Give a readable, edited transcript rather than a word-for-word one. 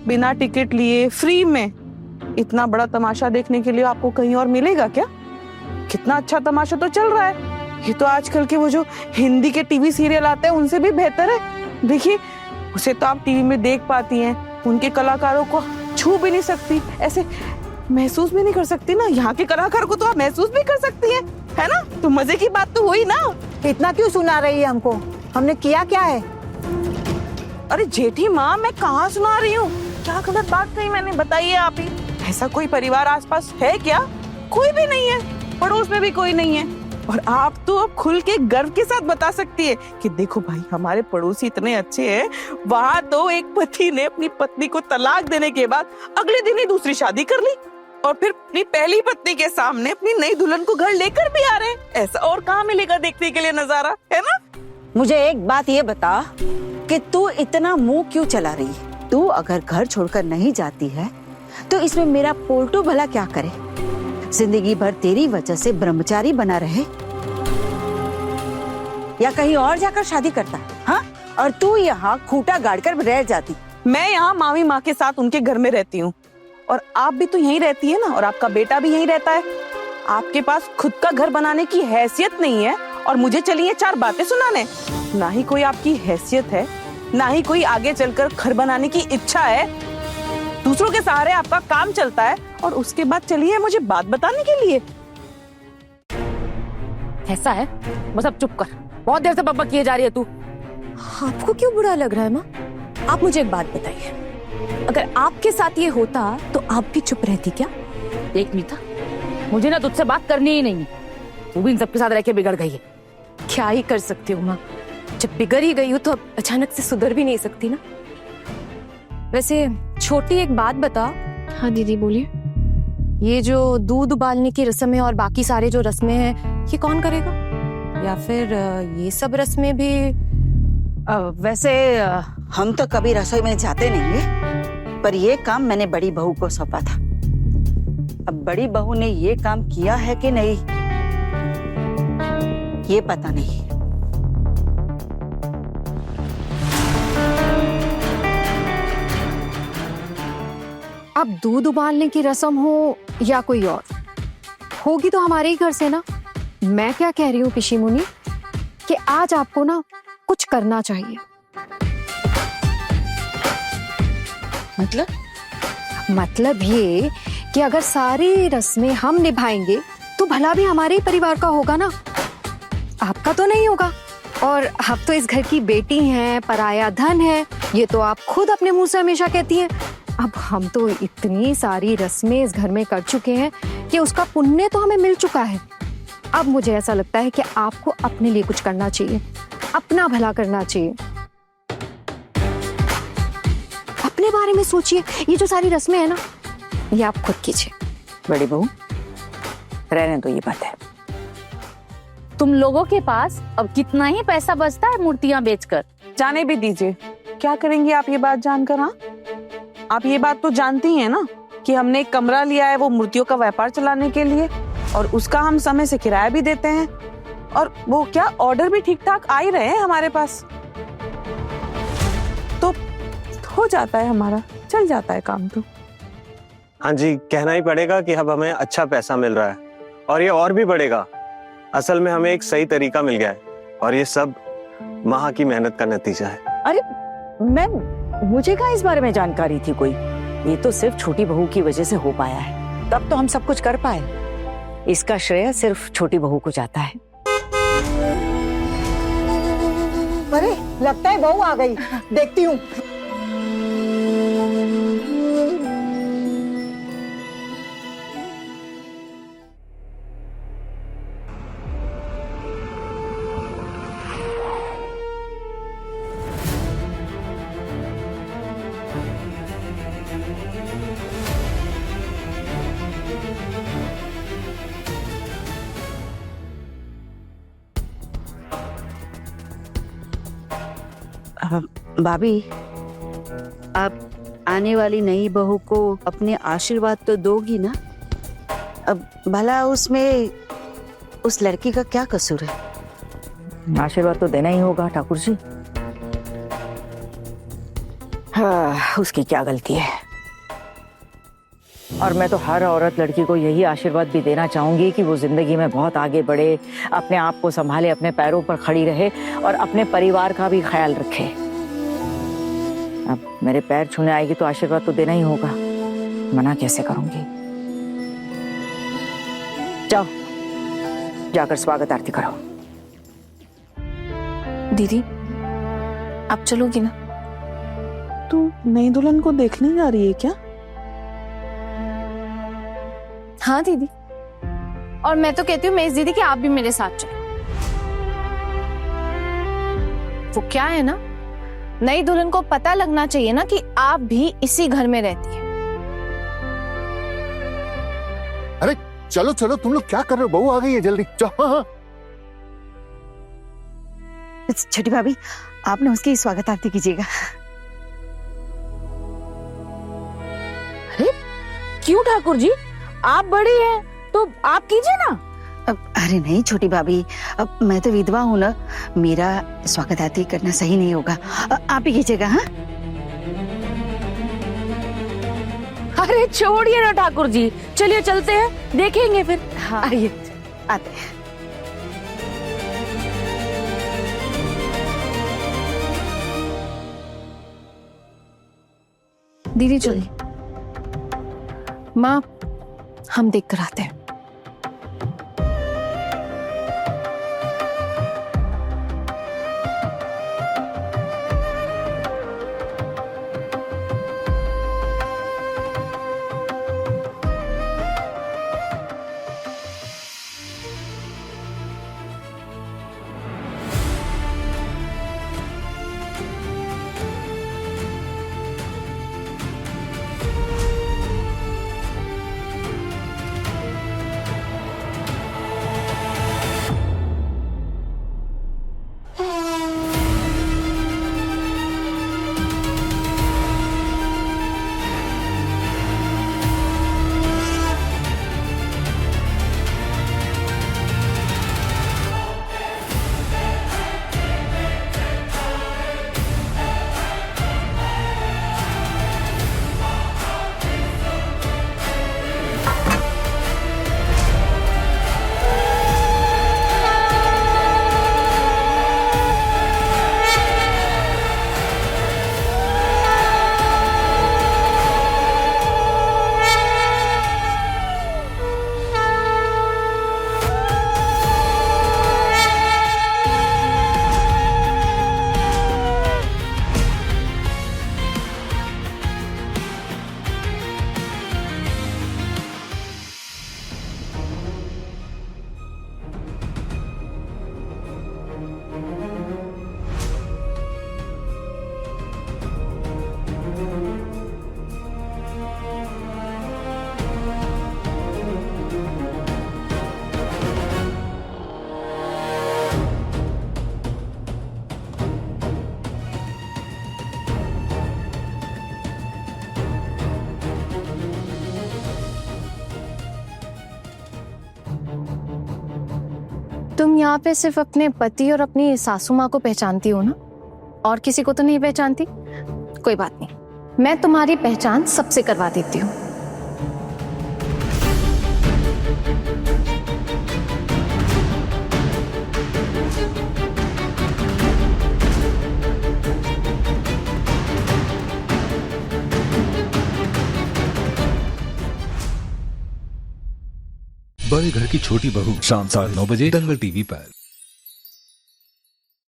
बिना टिकट लिए फ्री में इतना बड़ा तमाशा देखने के लिए आपको कहीं और मिलेगा क्या? कितना अच्छा तमाशा तो चल रहा है। ये तो आजकल के वो जो हिंदी के टीवी सीरियल आते हैं उनसे भी बेहतर है। देखिए, उसे तो आप टीवी में देख पाती हैं, उनके कलाकारों को छू भी नहीं सकती, ऐसे महसूस भी नहीं कर सकती ना। यहाँ के कलाकार को तो आप महसूस भी कर सकती हैं, है ना? तो मजे की बात तो हुई ना। इतना क्यों सुना रही है हमको? हमने किया क्या है? अरे जेठी माँ, मैं कहाँ सुना रही हूँ? क्या गलत बात कही मैंने, बताइए आप ही। ऐसा कोई परिवार आसपास है क्या? कोई भी नहीं है, पड़ोस में भी कोई नहीं है। और आप तो अब खुल के गर्व के साथ बता सकती है कि देखो भाई, हमारे पड़ोसी इतने अच्छे हैं। वहाँ तो एक पति ने अपनी पत्नी को तलाक देने के बाद अगले दिन ही दूसरी शादी कर ली और फिर अपनी पहली पत्नी के सामने अपनी नई दुल्हन को घर लेकर भी आ रहे हैं। ऐसा और कहाँ मिलेगा देखने के लिए नजारा, है ना? मुझे एक बात ये बता कि तू इतना मुंह क्यों चला रही है? तू अगर घर छोड़कर नहीं जाती है तो इसमें मेरा पोल्टू भला क्या करे? जिंदगी भर तेरी वजह से ब्रह्मचारी बना रहे या कहीं और जाकर शादी करता? हाँ, और तू यहाँ खूंटा गाड़कर रह जाती। मैं यहाँ मामी माँ के साथ उनके घर में रहती हूँ और आप भी तो यहीं रहती है ना, और आपका बेटा भी यहीं रहता है। आपके पास खुद का घर बनाने की हैसियत नहीं है और मुझे चली है चार बातें सुनाने। ना ही कोई आपकी हैसियत है, ना ही कोई आगे चलकर घर बनाने की इच्छा है। दूसरों के सहारे आपका काम चलता है और उसके बाद चली है मुझे बात बताने के लिए। ऐसा है? बस अब चुप कर, बहुत देर से बब्बा किए जा रही है तू। आपको क्यों बुरा लग रहा है माँ? आप मुझे एक बात बताइए, अगर आपके साथ ये होता तो आप भी चुप रहती क्या? देख मीता, मुझे ना तुझसे बात करनी ही नहीं है। तू भी इन सबके साथ रह के बिगड़ गई है। क्या ही कर सकती हूँ माँ, जब बिगड़ ही गई हूँ तो अब अचानक से सुधर भी नहीं सकती ना। वैसे छोटी एक बात बता। हाँ दीदी बोलिए। ये जो दूध उबालने की रस्म है और बाकी सारे जो रस्में हैं, ये कौन करेगा? या फिर ये सब रस्में भी? वैसे हम तो कभी रसोई में जाते नहीं है, पर ये काम मैंने बड़ी बहू को सौंपा था। अब बड़ी बहू ने ये काम किया है कि नहीं, ये पता नहीं। अब दूध उबालने की रस्म हो या कोई और, होगी तो हमारे ही घर से ना। मैं क्या कह रही हूँ पिशी मुनि, कि आज आपको ना कुछ करना चाहिए। मतलब ये कि अगर सारी रस्में हम निभाएंगे तो भला भी हमारे ही परिवार का होगा ना, आपका तो नहीं होगा। और आप तो इस घर की बेटी हैं, पराया धन है, ये तो आप खुद अपने मुंह से हमेशा कहती हैं। अब हम तो इतनी सारी रस्में इस घर में कर चुके हैं कि उसका पुण्य तो हमें मिल चुका है। अब मुझे ऐसा लगता है कि आपको अपने लिए कुछ करना चाहिए, अपना भला करना चाहिए। अपने बारे में सोचिए। ये जो सारी रस्में हैं ना, ये आप खुद कीजिए। बड़ी बहू, रहने दो ये बात है। तुम लोगों के पास अब कितना ही पैसा बचता है मूर्तियां बेचकर? जाने भी दीजिए, क्या करेंगी आप ये बात जानकर? हाँ, आप ये बात तो जानती हैं ना कि हमने एक कमरा लिया है वो मूर्तियों का व्यापार चलाने के लिए, और उसका हम समय से किराया भी देते हैं, और वो क्या ऑर्डर भी ठीक ठाक आ ही रहे हैं हमारे पास। तो हो जाता है, हमारा चल जाता है काम तो। हाँ जी, कहना ही पड़ेगा कि अब हमें अच्छा पैसा मिल रहा है और ये और भी बढ़ेगा। असल में हमें एक सही तरीका मिल गया है और ये सब माँ की मेहनत का नतीजा है। अरे मुझे कहाँ इस बारे में जानकारी थी कोई? ये तो सिर्फ छोटी बहू की वजह से हो पाया है, तब तो हम सब कुछ कर पाए। इसका श्रेय सिर्फ छोटी बहू को जाता है। अरे लगता है बहू आ गई, देखती हूँ। भाभी, आप आने वाली नई बहू को अपने आशीर्वाद तो दोगी ना? अब भला उसमें उस लड़की का क्या कसूर है? आशीर्वाद तो देना ही होगा ठाकुर जी। उसकी क्या गलती है। और मैं तो हर औरत लड़की को यही आशीर्वाद भी देना चाहूंगी कि वो जिंदगी में बहुत आगे बढ़े, अपने आप को संभाले, अपने पैरों पर खड़ी रहे और अपने परिवार का भी ख्याल रखे। अब मेरे पैर छूने आएगी तो आशीर्वाद तो देना ही होगा, मना कैसे करूंगी। जाओ जाकर स्वागत आरती करो। दीदी आप चलोगी ना? तू नई दुल्हन को देखने जा रही है क्या? हाँ दीदी, और मैं तो कहती हूँ मेज दीदी कि आप भी मेरे साथ चलें। वो क्या है ना, नई दुल्हन को पता लगना चाहिए ना कि आप भी इसी घर में रहती हैं। अरे चलो चलो, तुम लोग क्या कर रहे हो? बहू आ गई है, जल्दी जाओ। हाँ। छोटी भाभी, आपने उसकी स्वागत आरती कीजिएगा। अरे क्यों ठाकुर जी, आप बड़ी हैं तो आप कीजिए ना। अरे नहीं छोटी भाभी, अब मैं तो विधवा हूँ ना, मेरा स्वागत आरती करना सही नहीं होगा, आप ही कीजिएगा। हाँ अरे छोड़िए ना ठाकुर जी, चलिए चलते हैं, देखेंगे फिर। हाँ आइए। आते हैं। दीदी चलिए, माँ हम देख कर आते हैं। तुम यहाँ पे सिर्फ अपने पति और अपनी सासू माँ को पहचानती हो ना, और किसी को तो नहीं पहचानती? कोई बात नहीं, मैं तुम्हारी पहचान सबसे करवा देती हूँ। बड़े घर की छोटी बहू, शाम 9:30 दंगल टीवी पर।